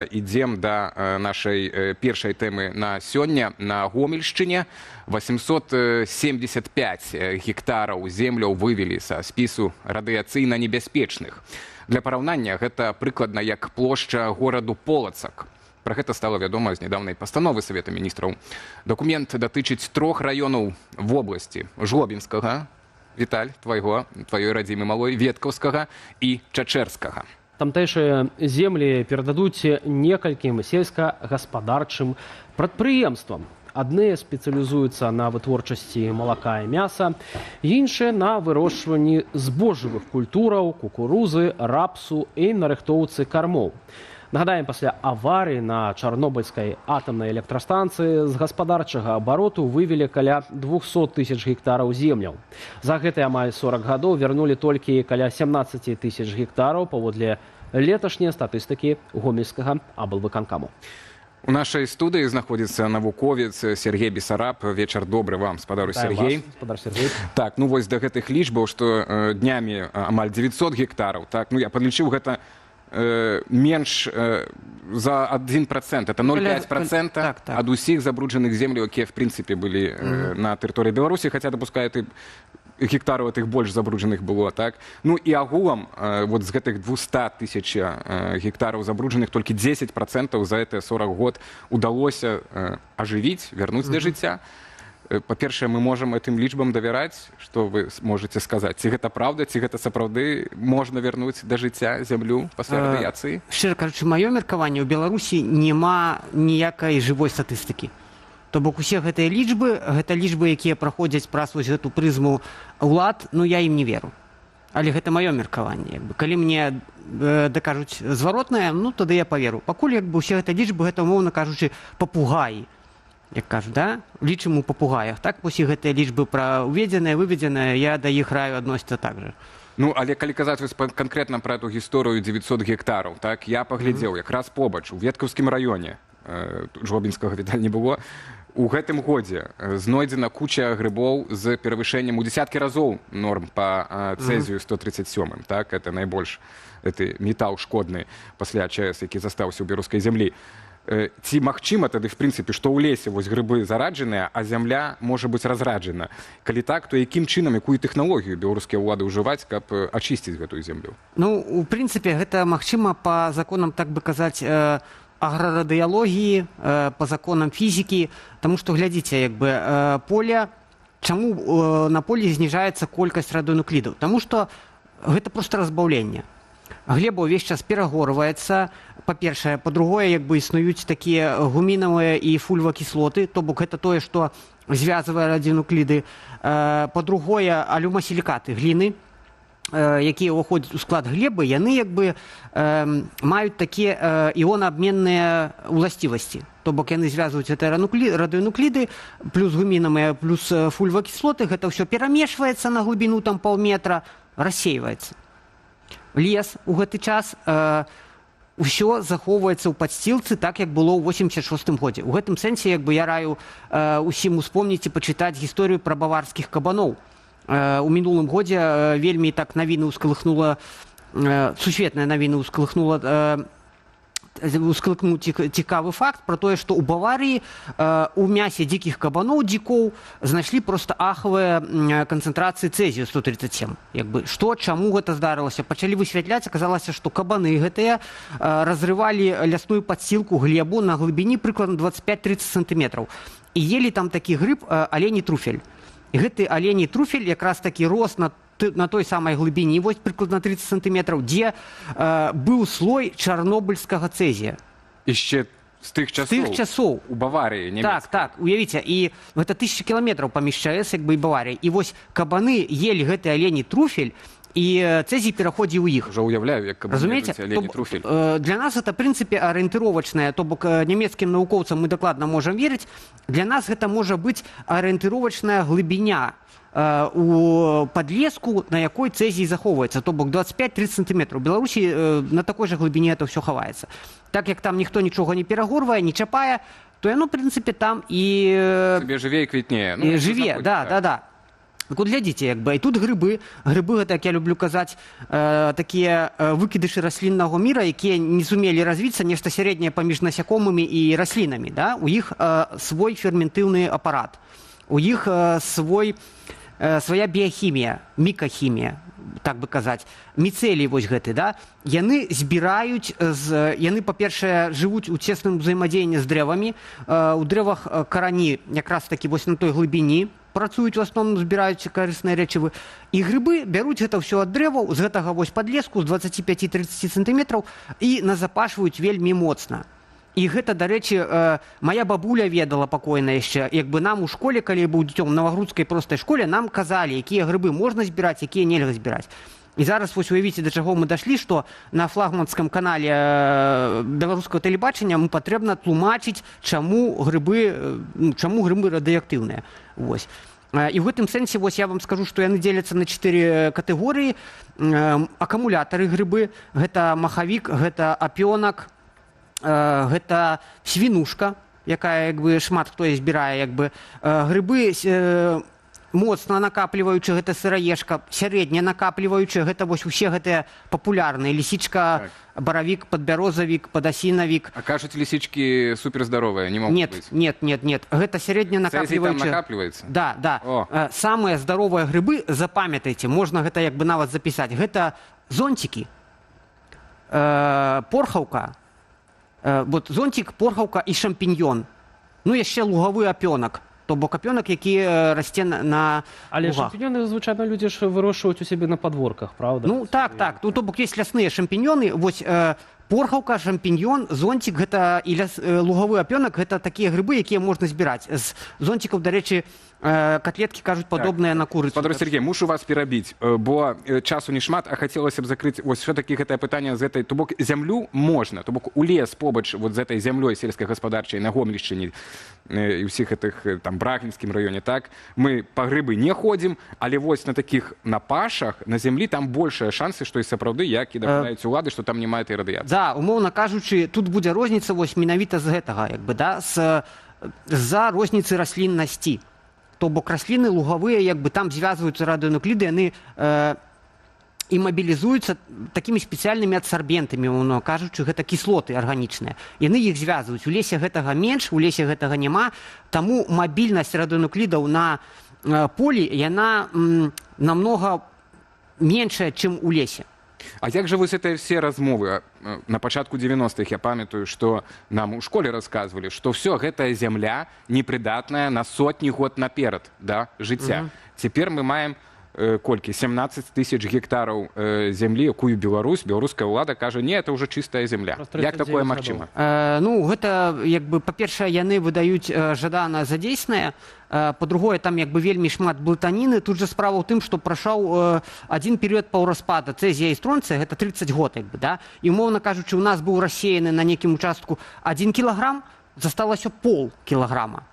Ідзем да нашай першай тэмы на сёння. На Гомельшчыне 875 гектараў земляў вывелі са спісу радыяцыйна небяспечных. Для параўнання гэта прыкладна як плошча гораду Полацак. Пра гэта стала вядома з нядаўнай пастановы Савета міністраў. Дакумент датычыць 3 раёнаў вобласці: Жлобінскага, Віталь, тваёй радзімы малой, Веткаўскага і Чачэрскага. Тамтэйшыя землі перададуць некалькім сельскагаспадарчым прадпрыемствам. Адныя спецыялізуюцца на вытворчасці малака і мяса, іншыя на вырошчванні збожжавых культураў, кукурузы, рапсу і нарыхтоўцы кармоў. Нагадаем, пасля аварыі на Чарнобыльскай атамнай электрастанцыі з гаспадарчага абароту вывелі каля 200 тысяч гектараў земляў. За гэтыя амаль 40 гадоў вярнулі толькі каля 17 тысяч гектараў паводле леташняй статыстыкі гомельскага аблвыканкаму. У нашай студыі знаходзіцца навуковец Сергей Бесараб. Вечар добры вам, спадару Сергей. Так, ну вось да гэтых лічбаў, што днямі амаль 900 гектараў. Так, ну я падлічыў, гэта менш за 1%, это 0,5% ад усіх забруджаных земляў, якія в прынцыпе былі на тэрыторыі Беларусі, хаця дапускаю, гектараў тых больш забруджаных было, так? Ну і агулам вот з гэтых 200 тысяч гектараў забруджаных толькі 10% за гэтыя 40 год удалося ажывіць, вярнуць да жыцця. Па-першае, мы можам гэтым лічбам давяраць, што вы можаце сказаць? Ці гэта праўда, ці гэта сапраўды можна вярнуць да жыцця зямлю пасля радыяцыі? Шчыра кажучы, маё меркаванне, у Беларусі няма ніякай жывой статыстыкі. То бок усе гэтыя лічбы, гэта лічбы, якія праходзяць праз вось гэту прызму ўлад, ну я ім не веру. Але гэта маё меркаванне. Калі мне дакажуць зваротнае, ну тады я паверу. Пакуль усе гэтыя лічбы, гэта, умоўна кажучы, папугаі. Як кажу, да? Лічым у папугаях. Так, усе гэтыя лічбы пра уведзеныя, выведзеныя, я да іх раю адносіцца так жа. Ну, але калі казаць канкрэтна пра эту гісторыю 900 гектараў, так, я паглядзеў, якраз побач, у Веткаўскім раёне, Жлобінскага, Віталь, не было, у гэтым годзе знойдзена куча грыбоў з перавышэннем у дзесяткі разоў норм па цэзію 137. Так, это найбольш метал шкодны пасля ЧАЭС, які застаўся ў беларускай зямлі. Ці магчыма тады, в прынцыпе, што ў лесе вось грыбы зараджаныя, а зямля можа быць разраджана? Калі так, то якім чынам, якую тэхналогію беларускія ўлады ўжываць, каб ачысціць гэтую зямлю? Ну, у прынцыпе, гэта магчыма па законам, так бы казаць, аграрадыялогіі, па законам фізікі, таму што, глядзіце, поле, чаму на полі зніжаецца колькасць радыенуклідаў? Таму што гэта проста разбаўленне. Глеба ўвесь час перагорваецца, па-першае, па-другое, існуюць такія гумінавыя і фульвакіслоты, то бок гэта тое, што звязвае радыенукліды. Па-другое, алюмасілікаты гліны, якія ўваходзяць у склад глебы, яны маюць такія іонаабменныя уласцівасці. То бок яны звязваюць гэтыя радыенукліды, плюс гумінавыя, плюс фульвакіслоты, гэта ўсё перамешваецца на глыбіну там паўметра, рассейваецца. Лес у гэты час ўсё захоўваецца ў падсцілцы так, як было ў 86 годзе. У гэтым сэнсе я раю усім успомніць і пачытаць гісторыю пра баварскіх кабаноў. У мінулым годзе вельмі так навіны ўскалыхнула, сусветная навіна ўскалыхнуў цікавы факт пра тое, што ў Баварыі у мясе дзікіх кабаноў, дзікоў, знайшлі проста ахавыя канцэнтрацыі цэзію 137. Што, чаму гэта здарылася? Пачалі высвятляць, аказалася, што кабаны гэтыя разрывалі лясную падсцілку глебу на глыбіні прыкладна 25-30 сантыметраў. І елі там такі грыб алені труфель. І гэты алені труфель якраз такі рос на той самай глыбіні, вось прыкладна 30 сантыметраў, дзе быў слой чарнобыльскага цэзія. Яшчэ з тых часоў? У Баварыі нямецкай. Так, уявіце, і гэта 1000 кіламетраў паміж ЧАЭС і Баварыяй. І вось кабаны елі гэты алені труфель, і цэзій пераходзіў у іх. Уже уяўляю, як кабаны ядуць алені труфель. Для нас гэта, прынцыпе, арыентыровачнае, то бок нямецкім навукоўцам мы дакладна можам верыць. Для нас гэта можа быць арыентыровачная глыбіня у падлеску, на якой цэзій захоўваецца, то бок 25-30 сантыметраў. У Беларусі на такой жа глыбіні это ўсё хаваецца. Так як там ніхто нічога не перагорвае, не чапае, то яно, в прынцыпе, там і сабе жыве і квітнее. Жыве, да. Так вот, глядзіце, як бы, і тут грыбы, гэта, як я люблю казаць, такія выкідышы расліннага міра, якія не сумелі развіцца, нешта сярэдняе паміж насякомымі і раслінамі, да? У іх свой ферментыўны апарат, у іх свая біяхімія, мікахімія, так бы казаць, міцэлій вось гэты, да? Яны збіраюць, яны, па-першае, жывуць у цесным узаемадзеянні з дрэвамі, у дрэвах карані якраз такі вось на той глыбіні, працуюць у асноўным, збіраюць карысныя рэчывы. І грыбы бяруць гэта ўсё ад дрэваў, з гэтага вось падлеску, з 25-30 сантыметраў, і назапашваюць вельмі моцна. І гэта, дарэчы, моя бабуля ведала пакойна яшчэ. Як бы нам у школе, калі я быў дзіцём, на Новагрудскай простай школе, нам казалі, якія грыбы можна збіраць, якія нельга збіраць. І зараз вось уявіце, да чаго мы дашлі, што на флагманскім канале беларускага тэлебачання мы патрэбна тлумачыць, чаму грыбы радыеактыўныя. Вось. І ў гэтым сэнсе вось я вам скажу, што яны дзеляцца на 4 катэгорыі. Акумулятары грыбы, гэта махавік, гэта апёнак, гэта свінушка, якая як бы шмат хто і збірае, як бы грыбы моцна накапліваючы, гэта сыраежка, сярэдня накапліваючы, гэта вось усе гэтыя папулярныя, лісічка, баравік, падбярозавік, падасінавік. А кажуць, лісічкі суперздаровыя, не могуць быць? Нет, гэта сярэдня накапліваючы. Цэзій там накапліваецца? Да. Самыя здаровыя грыбы, запамятайце, можна гэта як бы нават запісаць, гэта зонцікі, порхаўка, вот зонтик, порхаўка і шампіньён. Ну, яшчэ лугавы апёнак. То бок апёнак, які расце на Але лугах. шампіньёны, звычайна, людзі ж вырошчваюць у сябе на падворках, правда? Ну, так. Ну, то бок ёсць лясныя шампіньёны. Вось порхаўка, шампіньён, зонтик, гэта і лугавы апёнак, гэта такія грыбы, якія можна збіраць. З зонтикаў, дарэчы, котлеткі, кажуць, падобныя на курыцу. Спадар Сергей, мушу вас перабіць, бо часу не шмат, а хацелася б закрыць вось все-таки гэтае пытанне з гэтай, то бок зямлю можна, то бок у лес побач вот з этой зямлёй сельскагаспадарчай на Гомельшчыне і ўсіх гэтых там Брагінскім раёне, так, мы па грыбы не ходзім, але вось на такіх на пашах, на зямлі там большыя шансы, што і сапраўды, як і дапаўняюць улады, што там няма этой радыяцыі. Да, умоўна кажучы, тут будзе розніца вось менавіта з гэтага, як бы, да, з-за розніцы расліннасці. То бок расліны лугавыя, як бы там звязваюцца радыенукліды, яны імабілізуюцца такімі спецыяльнымі адсарбентамі, умоўна кажучы, гэта кіслоты арганічныя. Яны іх звязваюць. У лесе гэтага менш, у лесе гэтага няма, таму мабільнасць радыенуклідаў на полі, яна намнога меншая, чым у лесе. А як жа вось гэтыя все размовы? На пачатку 90-х я памятаю, што нам у школе расказвалі, што ўсё гэтая зямля непрыдатная на сотні год наперад, да, жыцця. Цяпер мы маем колькі? 17 тысяч гектараў зямлі, якую беларуская ўлада кажа, не, это ўжо чыстая зямля. Як такое магчыма? Ну, гэта, як бы, па-першае, яны выдаюць жадана за дзейснае, па-другое, там як бы вельмі шмат блытаніны. Тут жа справа ў тым, што прайшоў адзін перыяд паўраспада цэзія і стронцыя, гэта 30 год, як бы, да? І, умоўна кажучы, у нас быў рассеяны на нейкім участку 1 кілаграм, засталася пол кілаграма.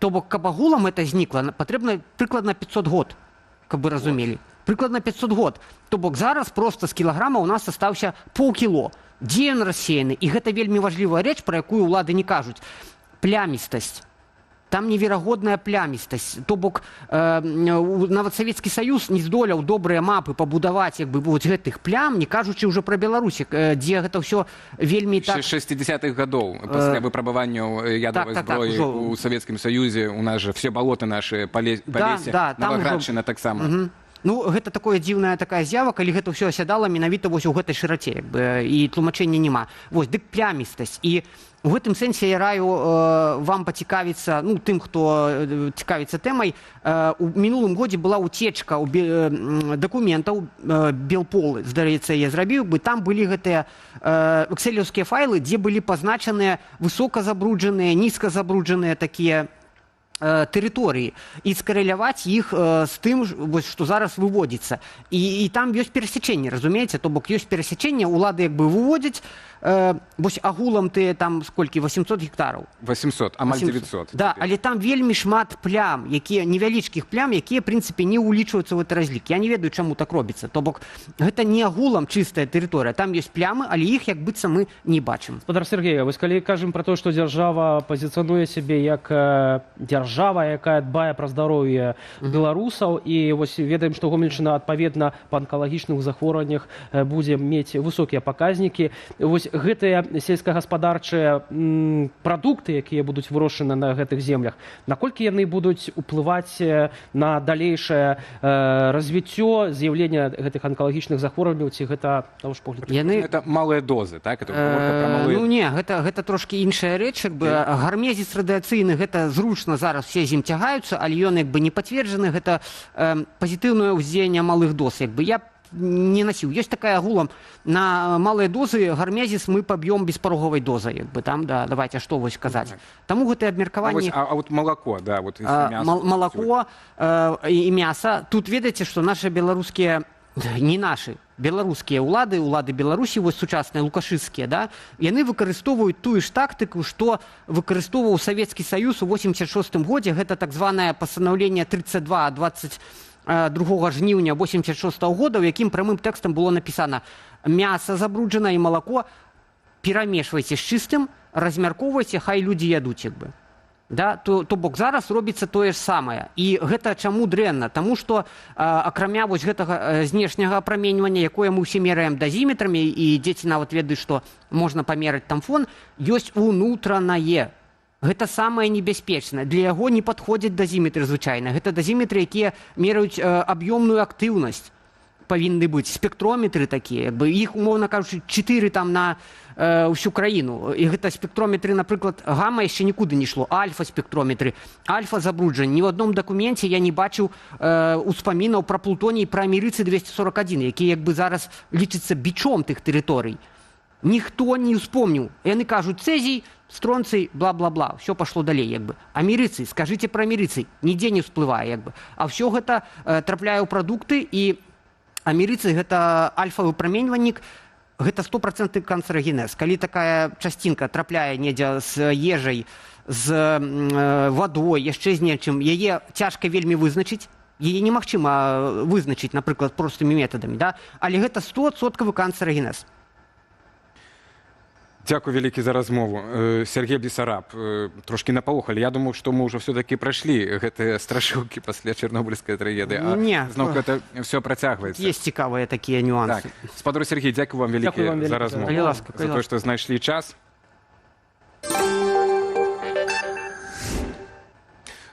То бок, каб агулам это знікла, патрэбна прыкладна 500 год, каб вы разумелі. Прыкладна 500 год. То бок зараз проста з кілаграма ў нас астаўся паўкіло. Дзе ён рассеяны? І гэта вельмі важлівая рэч, пра якую ўлады не кажуць. Плямістасць. Там неверагодная плямістасць. То бок нават Савецкі Саюз не здолеў добрыя мапы пабудаваць як бы вось гэтых плям, не кажучы ўжо пра Беларусь, дзе гэта ўсё вельмі так... 60-х гадоў, пасля выпрабаванняў ядровай зброі у Савецкім Саюзе, у нас же все балоты наши па лесе, Наваградчына таксама. Ну, гэта такое дзіўная такая з'ява, калі гэта ўсё асядала менавіта вось у гэтай шыраце, як бы, і тлумачэння няма. Вось, дык плямістасць. І у гэтым сэнсе я раю вам пацікавіцца, ну, тым, хто цікавіцца тэмай. У мінулым годзе была ўцечка дакументаў Белполы, здаецца, я зрабіў бы, там былі гэтыя экселеўскія файлы, дзе былі пазначаныя высоказабруджаныя, нізказабруджаныя такія тэрыторыі і скарэляваць іх з тым, што зараз выводзіцца. І там ёсць перасячэнне, разумееце? То бок ёсць перасячэнне, улады як бы выводзяць, вось агулам ты там сколькі? 800 гектараў. 800, амаль 900. Да, але там вельмі шмат плям, якія, невялічкіх плям, якія, в прынцыпе, не ўлічваюцца ў гэты разлік. Я не ведаю, чаму так робіцца. То бок гэта не агулам чыстая тэрыторыя. Там ёсць плямы, але іх як быццам мы не бачым. Спадар Сергей, вось калі кажам пра то, што дзяржава пазіцыянуе сябе як дзяржава, дзяржава, якая дбае пра здароўе беларусаў. І вось ведаем, што Гомельшчына адпаведна па анкалагічных захворваннях будзе мець высокія паказнікі. Вось гэтыя сельскагаспадарчыя прадукты, якія будуць вырошчаны на гэтых землях, наколькі яны будуць уплываць на далейшае развіццё, з'яўлення гэтых анкалагічных захворванняў, ці гэта, на ваш погляд? Это малыя дозы, так? Это про малыя... Ну не, гэта трошки іншая рэч, як бы гармезіс радыяцыйны, гэта зручна зараз все з ім цягаюцца, але ён як бы не пацверджаны, гэта пазітыўнае ўздзеянне малых доз, як бы я не носил. Есть такая агулам, на малые дозы гармезис мы побьем беспороговой дозой, як бы там, да, давайте, что вы сказать. Тому гэта абмеркаванне... А вот молоко, да, вот молоко и мясо. Тут ведаеце, что наши белорусские, не наши, беларускія ўлады Беларусі, вось сучасныя лукашысцкія, да, яны выкарыстоўваюць тую ж тактыку, што выкарыстоўваў Савецкі Саюз у 86 годзе, гэта так званае пастанаўленне 32 22 жніўня 86 года, у якім прамым тэкстам было напісана: мяса забруджана і малако перамешвайце з чыстым, размяркоўвайце, хай людзі ядуць, як бы. Да? То бок зараз робіцца тое ж самае. І гэта чаму дрэнна? Таму што акрамя вось гэтага знешняга апраменьвання, якое мы ўсе мераем дазіметрамі, і дзеці нават ведаюць, што можна памераць там фон, ёсць унутранае. Гэта самае небяспечнае. Для яго не падходзяць дазіметры звычайна. Гэта дазіметры, якія мераюць аб'ёмную актыўнасць. Павінны быць спектрометры такія. Іх, умоўна кажучы, 4 там на ўсю краіну. І гэта спектрометры, напрыклад, гама яшчэ нікуды не шло. Альфа-спектрометры. Альфа-забруджанне. Ні в адном дакуменце я не бачыў успамінаў пра плутоній, пра амерыцы-241, які як бы зараз лічыцца бичом тых тэрыторый. Ніхто не успомніў. Яны кажуць цэзій, стронцый, бла-бла-бла. Все пошло далей, як бы. Амерыцы, скажыце пра амерыцы. Нідзе не всплывае, як бы. А все гэта трапляе ў прадукты, і амерыцы гэта альфавы праменьваннік, гэта 100% канцерагенез. Калі такая часцінка трапляе недзе з ежай, з вадой, яшчэ з нечым, яе цяжка вельмі вызначыць. Яе немагчыма вызначыць, напрыклад, простымі метадамі, да? Але гэта 100% канцерагенез. Дякую вялікі за размову. Сергей Бессараб, трошки напалохалі. Я думаю, што мы ўжо все-таки прайшлі гэтыя страшылкі пасля чарнобыльскай трагедыі. А зноў гэта все працягваецца. Есть цікавыя такія нюансы. Спадар Сергей, дзякую вам вялікі за размову. За тое, што знайшлі час.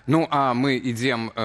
Ну, а мы ідзем